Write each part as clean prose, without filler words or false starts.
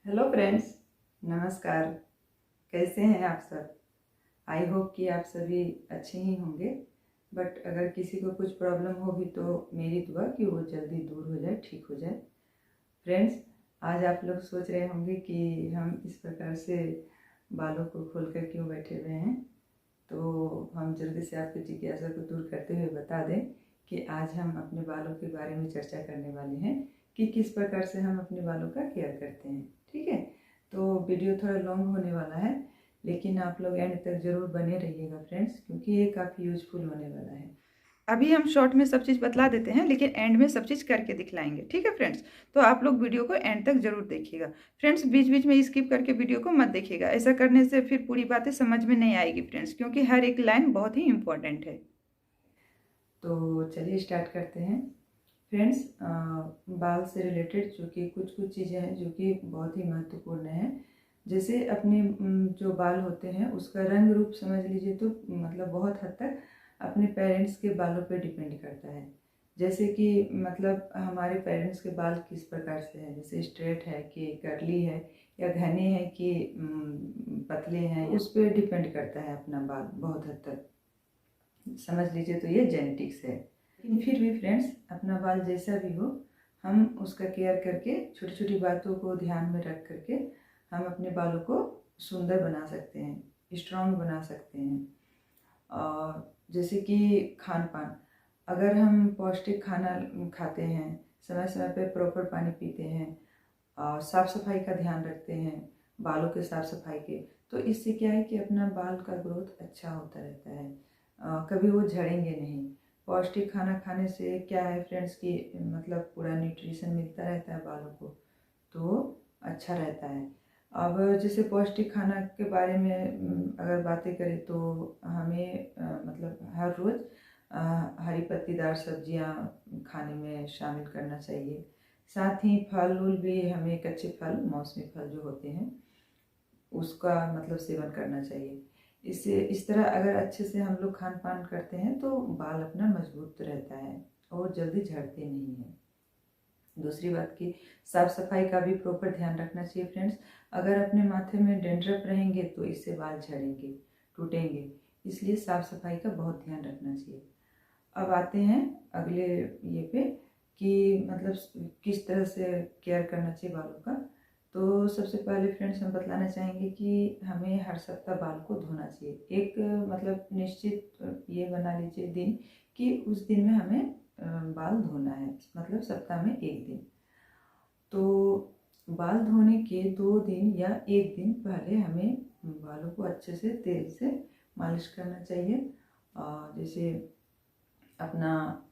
Hello friends, नमस्कार। कैसे हैं आप सब? आई होप कि आप सभी अच्छे ही होंगे। बट अगर किसी को कुछ प्रॉब्लम हो भी तो मेरी दुआ कि वो जल्दी दूर हो जाए, ठीक हो जाए। फ्रेंड्स, आज आप लोग सोच रहे होंगे कि हम इस प्रकार से बालों को खोलकर क्यों बैठे हुए हैं। तो हम जल्दी से आपकी जिज्ञासा को दूर करते हुए बता दें कि आज हम अपने बालों के बारे में चर्चा करने वाले हैं कि किस प्रकार से हम अपने बालों का केयर करते हैं। ठीक है, तो वीडियो थोड़ा लॉन्ग होने वाला है, लेकिन आप लोग एंड तक ज़रूर बने रहिएगा फ्रेंड्स, क्योंकि ये काफ़ी यूजफुल होने वाला है। अभी हम शॉर्ट में सब चीज़ बतला देते हैं, लेकिन एंड में सब चीज़ करके दिखलाएंगे। ठीक है फ्रेंड्स, तो आप लोग वीडियो को एंड तक जरूर देखिएगा। फ्रेंड्स, बीच बीच में स्किप करके वीडियो को मत देखिएगा। ऐसा करने से फिर पूरी बातें समझ में नहीं आएगी फ्रेंड्स, क्योंकि हर एक लाइन बहुत ही इम्पोर्टेंट है। तो चलिए स्टार्ट करते हैं फ्रेंड्स। बाल से रिलेटेड जो कि कुछ कुछ चीज़ें हैं जो कि बहुत ही महत्वपूर्ण हैं। जैसे अपने जो बाल होते हैं उसका रंग रूप समझ लीजिए, तो मतलब बहुत हद तक अपने पेरेंट्स के बालों पे डिपेंड करता है। जैसे कि मतलब हमारे पेरेंट्स के बाल किस प्रकार से हैं, जैसे स्ट्रेट है कि कर्ली है या घने हैं कि पतले हैं, उस पर डिपेंड करता है अपना बाल बहुत हद तक। समझ लीजिए, तो ये जेनेटिक्स है। लेकिन फिर भी फ्रेंड्स, अपना बाल जैसा भी हो, हम उसका केयर करके छोटी छोटी बातों को ध्यान में रख करके हम अपने बालों को सुंदर बना सकते हैं, स्ट्रांग बना सकते हैं। और जैसे कि खान पान, अगर हम पौष्टिक खाना खाते हैं, समय समय पे प्रॉपर पानी पीते हैं और साफ़ सफाई का ध्यान रखते हैं, बालों के साफ़ सफाई के, तो इससे क्या है कि अपना बाल का ग्रोथ अच्छा होता रहता है। कभी वो झड़ेंगे नहीं। पौष्टिक खाना खाने से क्या है फ्रेंड्स कि मतलब पूरा न्यूट्रिशन मिलता रहता है बालों को, तो अच्छा रहता है। अब जैसे पौष्टिक खाना के बारे में अगर बातें करें तो हमें मतलब हर रोज़ हरी पत्तीदार सब्जियां खाने में शामिल करना चाहिए। साथ ही फल उल भी हमें, कच्चे फल, मौसमी फल जो होते हैं उसका मतलब सेवन करना चाहिए। इससे इस तरह अगर अच्छे से हम लोग खान पान करते हैं तो बाल अपना मजबूत रहता है और जल्दी झड़ते नहीं हैं। दूसरी बात की साफ सफाई का भी प्रॉपर ध्यान रखना चाहिए फ्रेंड्स। अगर अपने माथे में डेंड्रफ रहेंगे तो इससे बाल झड़ेंगे, टूटेंगे, इसलिए साफ सफाई का बहुत ध्यान रखना चाहिए। अब आते हैं अगले ये पे कि मतलब किस तरह से केयर करना चाहिए बालों का। तो सबसे पहले फ्रेंड्स हम बतलाना चाहेंगे कि हमें हर सप्ताह बाल को धोना चाहिए। एक मतलब निश्चित ये बना लीजिए दिन कि उस दिन में हमें बाल धोना है, मतलब सप्ताह में एक दिन। तो बाल धोने के 2 दिन या 1 दिन पहले हमें बालों को अच्छे से तेल से मालिश करना चाहिए। जैसे अपना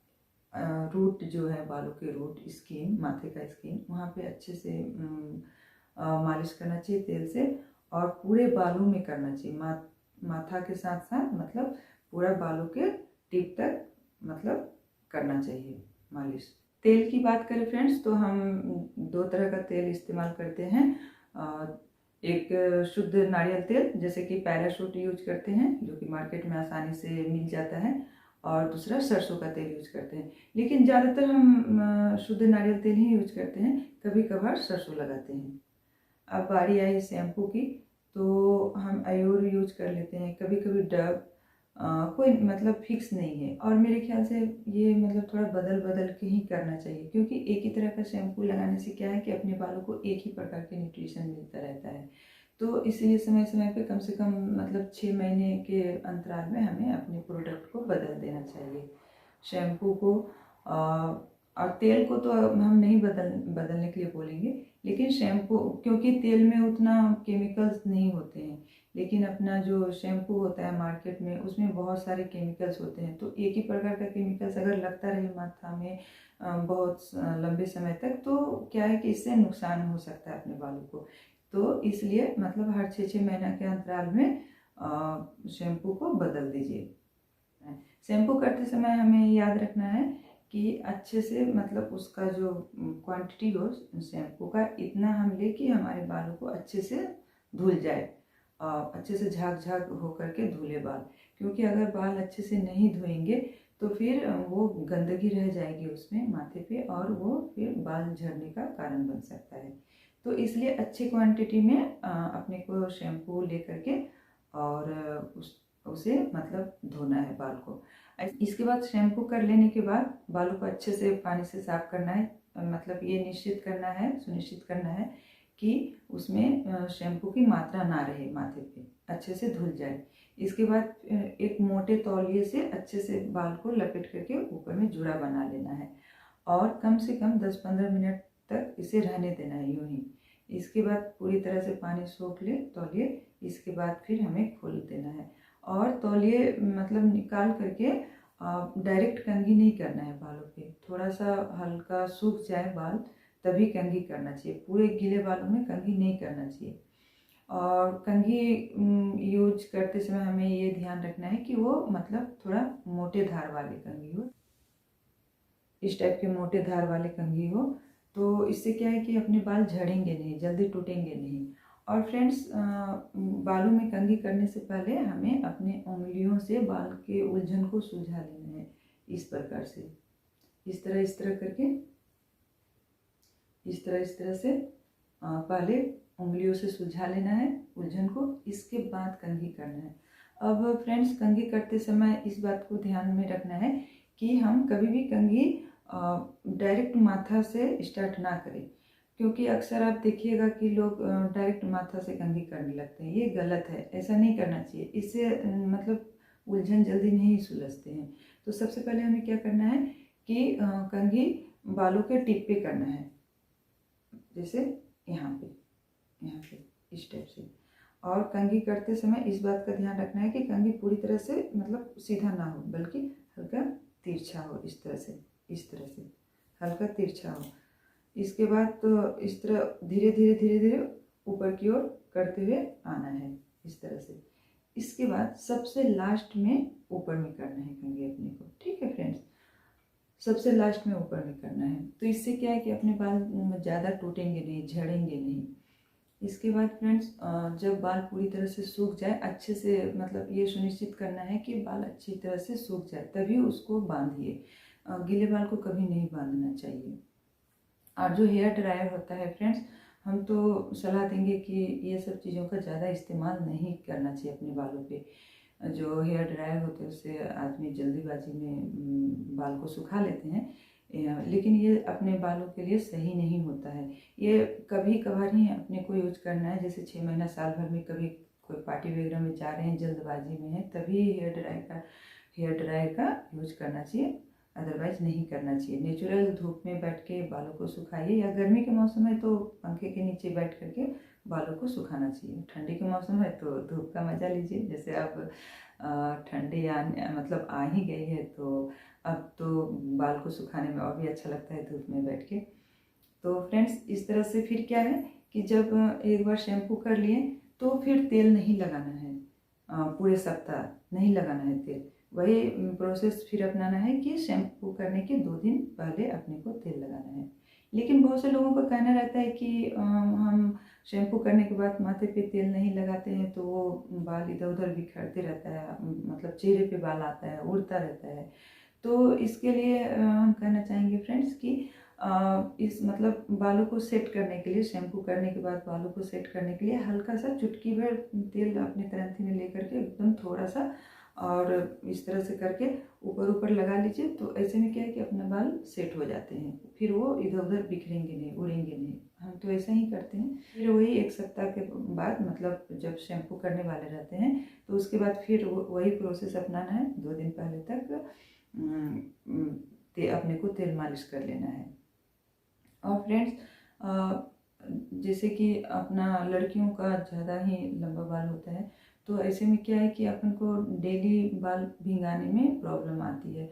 रूट जो है, बालों के रूट, स्किन, माथे का स्किन, वहाँ पे अच्छे से मालिश करना चाहिए तेल से, और पूरे बालों में करना चाहिए। माथा के साथ साथ मतलब पूरा बालों के टिप तक मतलब करना चाहिए मालिश। तेल की बात करें फ्रेंड्स तो हम 2 तरह का तेल इस्तेमाल करते हैं। एक शुद्ध नारियल तेल जैसे कि पैराशूट यूज करते हैं, जो कि मार्केट में आसानी से मिल जाता है, और दूसरा सरसों का तेल यूज करते हैं। लेकिन ज़्यादातर हम शुद्ध नारियल तेल ही यूज करते हैं, कभी कभार सरसों लगाते हैं। अब बारी आई शैम्पू की, तो हम आयोर यूज कर लेते हैं, कभी कभी डव। कोई मतलब फिक्स नहीं है, और मेरे ख्याल से ये मतलब थोड़ा बदल बदल के ही करना चाहिए, क्योंकि एक ही तरह का शैम्पू लगाने से क्या है कि अपने बालों को एक ही प्रकार के न्यूट्रिशन मिलता रहता है। तो इसलिए समय समय पे कम से कम मतलब 6 महीने के अंतराल में हमें अपने प्रोडक्ट को बदल देना चाहिए, शैम्पू को। और तेल को तो हम नहीं बदलने के लिए बोलेंगे, लेकिन शैम्पू, क्योंकि तेल में उतना केमिकल्स नहीं होते हैं, लेकिन अपना जो शैम्पू होता है मार्केट में उसमें बहुत सारे केमिकल्स होते हैं। तो एक ही प्रकार का केमिकल्स अगर लगता रहे माथा में बहुत लंबे समय तक, तो क्या है कि इससे नुकसान हो सकता है अपने बालों को। तो इसलिए मतलब हर 6-6 महीना के अंतराल में शैम्पू को बदल दीजिए। शैम्पू करते समय हमें याद रखना है कि अच्छे से मतलब उसका जो क्वांटिटी हो शैम्पू का, इतना हम ले कि हमारे बालों को अच्छे से धुल जाए, अच्छे से झाग झाग होकर के धुले बाल। क्योंकि अगर बाल अच्छे से नहीं धोएंगे तो फिर वो गंदगी रह जाएगी उसमें माथे पे, और वो फिर बाल झड़ने का कारण बन सकता है। तो इसलिए अच्छी क्वांटिटी में अपने को शैम्पू ले करके और उसे मतलब धोना है बाल को। इसके बाद शैम्पू कर लेने के बाद बालों को अच्छे से पानी से साफ करना है। मतलब ये सुनिश्चित करना है कि उसमें शैम्पू की मात्रा ना रहे, माथे पे अच्छे से धुल जाए। इसके बाद एक मोटे तौलिए से अच्छे से बाल को लपेट करके ऊपर में जुड़ा बना लेना है और कम से कम 10-15 मिनट तक इसे रहने देना है यूं ही। इसके बाद पूरी तरह से पानी सोख ले तौलिए, इसके बाद फिर हमें खोल देना है और तौलिए मतलब निकाल करके डायरेक्ट कंघी नहीं करना है बालों पे। थोड़ा सा हल्का सूख जाए बाल तभी कंघी करना चाहिए, पूरे गीले बालों में कंघी नहीं करना चाहिए। और कंघी यूज करते समय हमें ये ध्यान रखना है कि वो मतलब थोड़ा मोटे धार वाली कंघी हो, इस टाइप के मोटे धार वाले कंघी हो। तो इससे क्या है कि अपने बाल झड़ेंगे नहीं, जल्दी टूटेंगे नहीं। और फ्रेंड्स, बालों में कंघी करने से पहले हमें अपने उंगलियों से बाल के उलझन को सुलझा लेना है, इस प्रकार से, इस तरह करके, इस तरह से पहले उंगलियों से सुलझा लेना है उलझन को, इसके बाद कंघी करना है। अब फ्रेंड्स, कंघी करते समय इस बात को ध्यान में रखना है कि हम कभी भी कंघी डायरेक्ट माथा से स्टार्ट ना करें, क्योंकि अक्सर आप देखिएगा कि लोग डायरेक्ट माथा से कंघी करने लगते हैं। ये गलत है, ऐसा नहीं करना चाहिए। इससे मतलब उलझन जल्दी नहीं सुलझते हैं। तो सबसे पहले हमें क्या करना है कि कंघी बालों के टिप पे करना है, जैसे यहाँ पे इस टाइप से। और कंघी करते समय इस बात का ध्यान रखना है कि कंघी पूरी तरह से मतलब सीधा ना हो, बल्कि हल्का तिरछा हो, इस तरह से हल्का तिरछा हो। इसके बाद तो इस तरह धीरे धीरे ऊपर की ओर करते हुए आना है, इस तरह से। इसके बाद सबसे लास्ट में ऊपर में करना है कंघी अपने को, ठीक है फ्रेंड्स, सबसे लास्ट में ऊपर में करना है। तो इससे क्या है कि अपने बाल ज़्यादा टूटेंगे नहीं, झड़ेंगे नहीं। इसके बाद फ्रेंड्स, जब बाल पूरी तरह से सूख जाए अच्छे से, मतलब ये सुनिश्चित करना है कि बाल अच्छी तरह से सूख जाए, तभी उसको बांधिए। गीले बाल को कभी नहीं बांधना चाहिए। और जो हेयर ड्रायर होता है फ्रेंड्स, हम तो सलाह देंगे कि ये सब चीज़ों का ज़्यादा इस्तेमाल नहीं करना चाहिए अपने बालों पे। जो हेयर ड्रायर होते हैं उससे आदमी जल्दीबाजी में बाल को सुखा लेते हैं, लेकिन ये अपने बालों के लिए सही नहीं होता है। ये कभी कभार ही अपने को यूज करना है, जैसे 6 महीना साल भर में कभी कोई पार्टी वगैरह में जा रहे हैं, जल्दबाजी में है, तभी हेयर ड्रायर का यूज करना चाहिए, अदरवाइज नहीं करना चाहिए। नेचुरल धूप में बैठ के बालों को सुखाइए, या गर्मी के मौसम है तो पंखे के नीचे बैठ करके बालों को सुखाना चाहिए। ठंडी के मौसम है तो धूप का मज़ा लीजिए। जैसे अब ठंडी मतलब आ ही गई है, तो अब तो बाल को सुखाने में और भी अच्छा लगता है धूप में बैठ के। तो फ्रेंड्स, इस तरह से फिर क्या है कि जब एक बार शैम्पू कर लिए तो फिर तेल नहीं लगाना है, पूरे सप्ताह नहीं लगाना है तेल। वही प्रोसेस फिर अपनाना है कि शैम्पू करने के 2 दिन पहले अपने को तेल लगाना है। लेकिन बहुत से लोगों का कहना रहता है कि हम शैम्पू करने के बाद माथे पे तेल नहीं लगाते हैं तो वो बाल इधर उधर बिखरते रहता है, मतलब चेहरे पे बाल आता है, उड़ता रहता है। तो इसके लिए हम कहना चाहेंगे फ्रेंड्स कि इस मतलब बालों को सेट करने के लिए, शैम्पू करने के बाद बालों को सेट करने के लिए हल्का सा चुटकी भर तेल अपने तरंती में ले करके एकदम थोड़ा सा, और इस तरह से करके ऊपर लगा लीजिए। तो ऐसे में क्या है कि अपना बाल सेट हो जाते हैं, फिर वो इधर उधर बिखरेंगे नहीं, उड़ेंगे नहीं। हम तो ऐसा ही करते हैं। फिर वही 1 सप्ताह के बाद, मतलब जब शैम्पू करने वाले रहते हैं तो उसके बाद फिर वही प्रोसेस अपनाना है। 2 दिन पहले तक अपने को तेल मालिश कर लेना है। और फ्रेंड्स, जैसे कि अपना लड़कियों का ज़्यादा ही लंबा बाल होता है, तो ऐसे में क्या है कि अपन को डेली बाल भिंगाने में प्रॉब्लम आती है।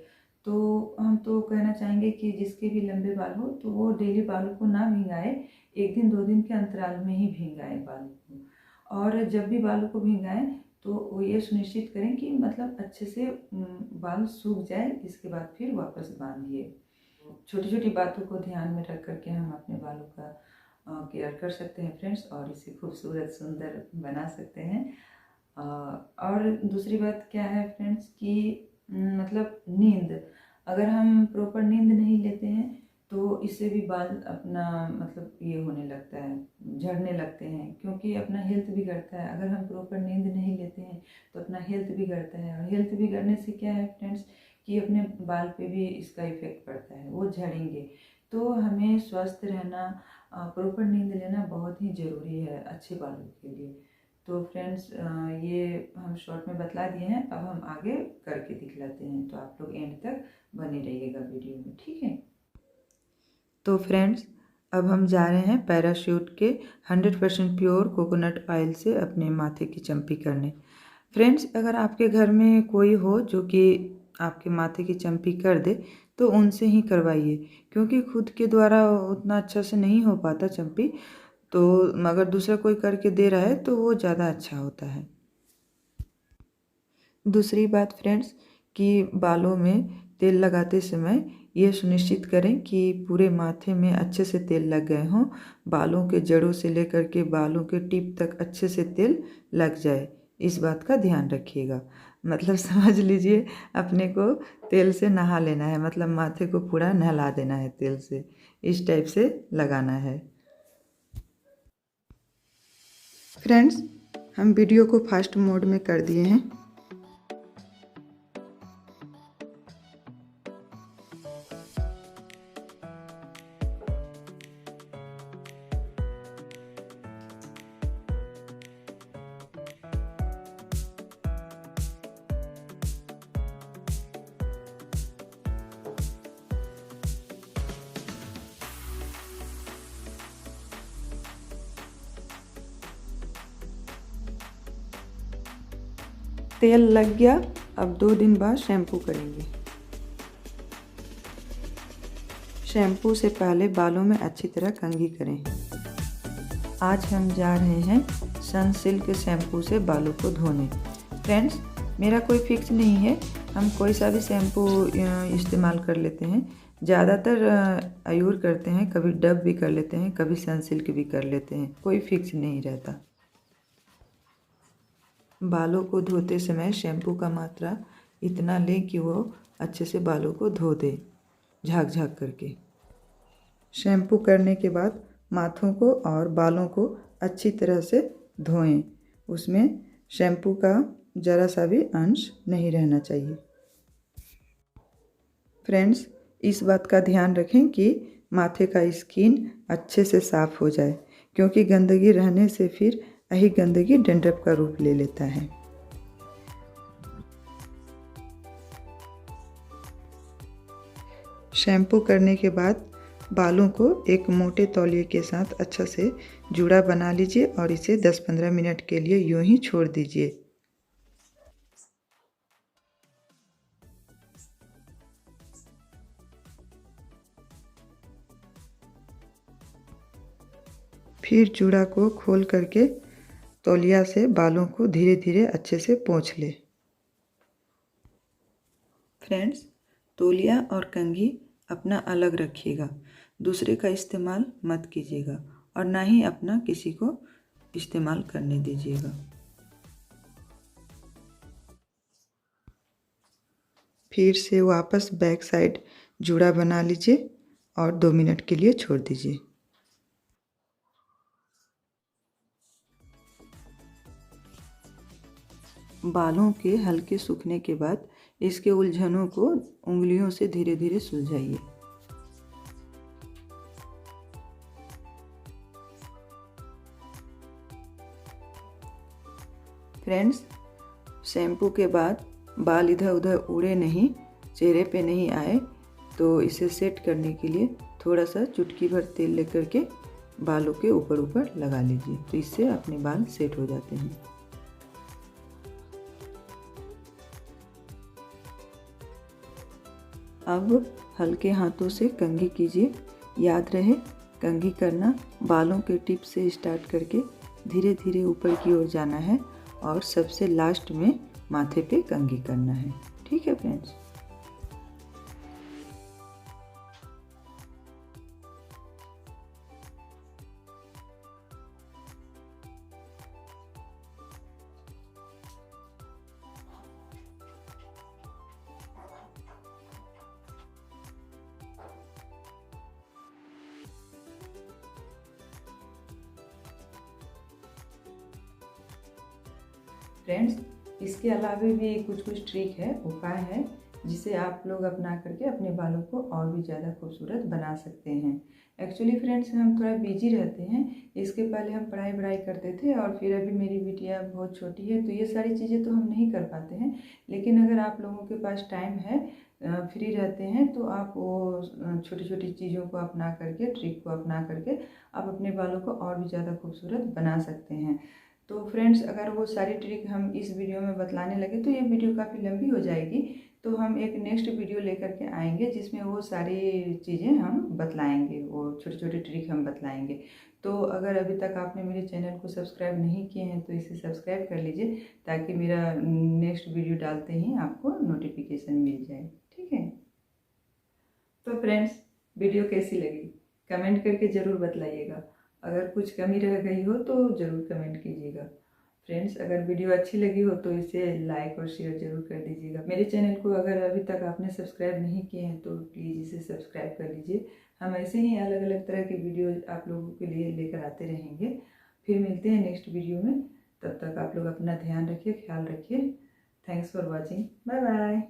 तो हम तो कहना चाहेंगे कि जिसके भी लंबे बाल हो तो वो डेली बालों को ना भिंगाए, 1 दिन 2 दिन के अंतराल में ही भिंगाए बालों को। और जब भी बालों को भिंगाएं तो वो ये सुनिश्चित करें कि मतलब अच्छे से बाल सूख जाए, इसके बाद फिर वापस बांधिए। छोटी छोटी बातों को ध्यान में रख करके हम अपने बालों का केयर कर सकते हैं फ्रेंड्स, और इसे खूबसूरत सुंदर बना सकते हैं। और दूसरी बात क्या है फ्रेंड्स कि मतलब नींद, अगर हम प्रॉपर नींद नहीं लेते हैं तो इससे भी बाल अपना मतलब ये होने लगता है, झड़ने लगते हैं, क्योंकि अपना हेल्थ बिगड़ता है। अगर हम प्रॉपर नींद नहीं लेते हैं तो अपना हेल्थ बिगड़ता है, और हेल्थ बिगड़ने से क्या है फ्रेंड्स कि अपने बाल पे भी इसका इफेक्ट पड़ता है, वो झड़ेंगे। तो हमें स्वस्थ रहना, प्रॉपर नींद लेना बहुत ही ज़रूरी है अच्छे बालों के लिए। तो फ्रेंड्स ये हम शॉर्ट में बतला दिए हैं, अब हम आगे करके दिखलाते हैं, तो आप लोग एंड तक बने रहिएगा वीडियो में, ठीक है। तो फ्रेंड्स अब हम जा रहे हैं पैराशूट के 100% प्योर कोकोनट ऑयल से अपने माथे की चंपी करने। फ्रेंड्स अगर आपके घर में कोई हो जो कि आपके माथे की चंपी कर दे तो उनसे ही करवाइए, क्योंकि खुद के द्वारा उतना अच्छा से नहीं हो पाता चंपी, तो अगर दूसरा कोई करके दे रहा है तो वो ज़्यादा अच्छा होता है। दूसरी बात फ्रेंड्स कि बालों में तेल लगाते समय ये सुनिश्चित करें कि पूरे माथे में अच्छे से तेल लग गए हों, बालों के जड़ों से लेकर के बालों के टिप तक अच्छे से तेल लग जाए, इस बात का ध्यान रखिएगा। मतलब समझ लीजिए अपने को तेल से नहा लेना है, मतलब माथे को पूरा नहला देना है तेल से, इस टाइप से लगाना है। फ्रेंड्स हम वीडियो को फास्ट मोड में कर दिए हैं। तेल लग गया, अब 2 दिन बाद शैम्पू करेंगे। शैम्पू से पहले बालों में अच्छी तरह कंघी करें। आज हम जा रहे हैं सनसिल्क शैम्पू से बालों को धोने। फ्रेंड्स मेरा कोई फिक्स नहीं है, हम कोई सा भी शैम्पू इस्तेमाल कर लेते हैं। ज़्यादातर आयूर करते हैं, कभी डब भी कर लेते हैं, कभी सनसिल्क भी कर लेते हैं, कोई फिक्स नहीं रहता। बालों को धोते समय शैम्पू का मात्रा इतना लें कि वो अच्छे से बालों को धो दे, झाग झाग करके। शैम्पू करने के बाद माथों को और बालों को अच्छी तरह से धोएं, उसमें शैम्पू का ज़रा सा भी अंश नहीं रहना चाहिए। फ्रेंड्स इस बात का ध्यान रखें कि माथे का स्किन अच्छे से साफ़ हो जाए, क्योंकि गंदगी रहने से फिर यही गंदगी डैंड्रफ का रूप ले लेता है। शैम्पू करने के बाद बालों को एक मोटे तौलिए के साथ अच्छा से जूड़ा बना लीजिए और इसे 10-15 मिनट के लिए यूं ही छोड़ दीजिए। फिर जूड़ा को खोल करके तौलिया से बालों को धीरे धीरे अच्छे से पोंछ ले। फ्रेंड्स तौलिया और कंघी अपना अलग रखिएगा, दूसरे का इस्तेमाल मत कीजिएगा और ना ही अपना किसी को इस्तेमाल करने दीजिएगा। फिर से वापस बैक साइड जूड़ा बना लीजिए और 2 मिनट के लिए छोड़ दीजिए। बालों के हल्के सूखने के बाद इसके उलझनों को उंगलियों से धीरे धीरे सुलझाइए। फ्रेंड्स शैम्पू के बाद बाल इधर उधर उड़े नहीं, चेहरे पे नहीं आए, तो इसे सेट करने के लिए थोड़ा सा चुटकी भर तेल लेकर के बालों के ऊपर ऊपर लगा लीजिए, तो इससे अपने बाल सेट हो जाते हैं। अब हल्के हाथों से कंघी कीजिए। याद रहे कंघी करना बालों के टिप से स्टार्ट करके धीरे धीरे ऊपर की ओर जाना है और सबसे लास्ट में माथे पे कंघी करना है। ठीक है फ्रेंड्स। फ्रेंड्स, इसके अलावा भी कुछ कुछ ट्रिक है, उपाय है, जिसे आप लोग अपना करके अपने बालों को और भी ज़्यादा खूबसूरत बना सकते हैं। एक्चुअली फ्रेंड्स, हम थोड़ा बिजी रहते हैं। इसके पहले हम पढ़ाई करते थे और फिर अभी मेरी बिटिया बहुत छोटी है, तो ये सारी चीज़ें तो हम नहीं कर पाते हैं। लेकिन अगर आप लोगों के पास टाइम है, फ्री रहते हैं, तो आप वो छोटी छोटी चीज़ों को अपना करके, ट्रिक को अपना करके आप अपने बालों को और भी ज़्यादा खूबसूरत बना सकते हैं। तो फ्रेंड्स, अगर वो सारी ट्रिक हम इस वीडियो में बतलाने लगे तो ये वीडियो काफ़ी लंबी हो जाएगी। तो हम एक नेक्स्ट वीडियो लेकर के आएंगे जिसमें वो सारी चीज़ें हम बतलाएंगे, वो छोटी छोटी ट्रिक हम बतलाएंगे। तो अगर अभी तक आपने मेरे चैनल को सब्सक्राइब नहीं किए हैं तो इसे सब्सक्राइब कर लीजिए, ताकि मेरा नेक्स्ट वीडियो डालते ही आपको नोटिफिकेशन मिल जाए। ठीक है। तो फ्रेंड्स, वीडियो कैसी लगी कमेंट करके ज़रूर बतलाइएगा। अगर कुछ कमी रह गई हो तो ज़रूर कमेंट कीजिएगा। फ्रेंड्स, अगर वीडियो अच्छी लगी हो तो इसे लाइक और शेयर ज़रूर कर दीजिएगा। मेरे चैनल को अगर अभी तक आपने सब्सक्राइब नहीं किए हैं तो प्लीज़ इसे सब्सक्राइब कर लीजिए। हम ऐसे ही अलग अलग तरह के वीडियो आप लोगों के लिए लेकर आते रहेंगे। फिर मिलते हैं नेक्स्ट वीडियो में। तब तक आप लोग अपना ध्यान रखिए, ख्याल रखिए। Thanks for watching. Bye bye.